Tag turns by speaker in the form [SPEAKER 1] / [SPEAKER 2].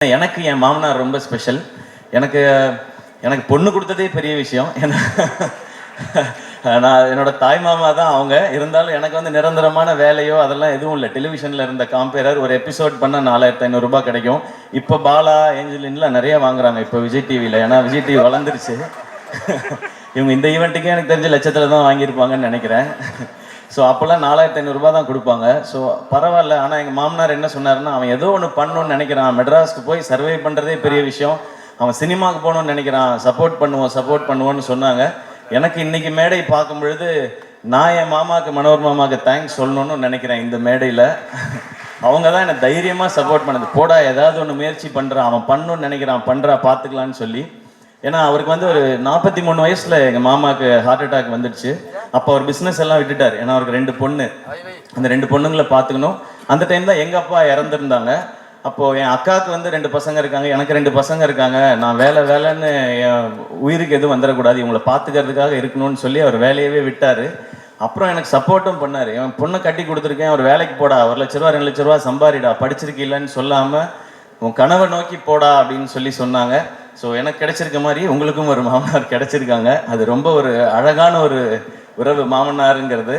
[SPEAKER 1] எனக்கு என் மாமனார் ரொம்ப ஸ்பெஷல். எனக்கு எனக்கு பொண்ணு கொடுத்ததே பெரிய விஷயம். ஏன்னா நான் என்னோட தாய் மாமா தான் அவங்க. இருந்தாலும் எனக்கு வந்து நிரந்தரமான வேலையோ அதெல்லாம் எதுவும் இல்லை. டெலிவிஷனில் இருந்த காம்பேரர் ஒரு எபிசோட் பண்ணால் 4500 ரூபாய் கிடைக்கும். இப்போ பாலா ஏஞ்சலின்லாம் நிறைய வாங்குறாங்க இப்போ விஜய் டிவியில். ஏன்னா விஜய் டிவி வளர்ந்துருச்சு. இவங்க இந்த ஈவெண்ட்டுக்கே எனக்கு தெரிஞ்ச லட்சத்தில் தான் வாங்கியிருப்பாங்கன்னு நினைக்கிறேன். ஸோ அப்போல்லாம் 4500 ரூபாய் தான் கொடுப்பாங்க. ஸோ பரவாயில்ல. ஆனால் எங்கள் மாமனார் என்ன சொன்னார்னா, அவன் ஏதோ ஒன்று பண்ணணும்னு நினைக்கிறான், மெட்ராஸ்க்கு போய் சர்வே பண்ணுறதே பெரிய விஷயம், அவன் சினிமாவுக்கு போகணும்னு நினைக்கிறான், சப்போர்ட் பண்ணுவோன்னு சொன்னாங்க. எனக்கு இன்னைக்கு மேடை பார்க்கும் பொழுது நான் என் மாமாவுக்கு, மனோர் மாமாவுக்கு தேங்க்ஸ் சொல்லணும்னு நினைக்கிறேன். இந்த மேடையில் அவங்க தான் என்னை தைரியமாக சப்போர்ட் பண்ணது. போடா ஏதாவது ஒன்று முயற்சி பண்ணுறான், அவன் பண்ணணும்னு நினைக்கிறான், பண்ணுறா பார்த்துக்கலான்னு சொல்லி. ஏன்னா அவருக்கு வந்து ஒரு 43 வயசுல எங்கள் மாமாவுக்கு ஹார்ட் அட்டாக் வந்துடுச்சு. அப்போ அவர் பிஸ்னஸ் எல்லாம் விட்டுட்டார். ஏன்னா அவருக்கு 2 பொண்ணு, அந்த 2 பொண்ணுங்களை பார்த்துக்கணும். அந்த டைம் தான் எங்கள் அப்பா இறந்துருந்தாங்க. அப்போது என் அக்காவுக்கு வந்து 2 பசங்க இருக்காங்க, எனக்கு 2 பசங்க இருக்காங்க. நான் வேலைன்னு என் உயிருக்கு எதுவும் வந்துடக்கூடாது, இவங்களை பார்த்துக்கிறதுக்காக இருக்கணும்னு சொல்லி அவர் வேலையவே விட்டார். அப்புறம் எனக்கு சப்போர்ட்டும் பண்ணார். என் பொண்ணை கட்டி கொடுத்துருக்கேன், அவர் வேலைக்கு போடா, 1 லட்ச ரூபா 2 லட்ச ரூபா சம்பாரிடா, படிச்சிருக்கீங்கன்னு சொல்லாமல் உன் கனவை நோக்கி போடா அப்படின்னு சொல்லி சொன்னாங்க. ஸோ எனக்கு கிடைச்சிருக்க மாதிரி உங்களுக்கும் ஒரு மாமனார் கிடைச்சிருக்காங்க. அது ரொம்ப ஒரு அழகான ஒரு உறவு மாமனாருங்கிறது.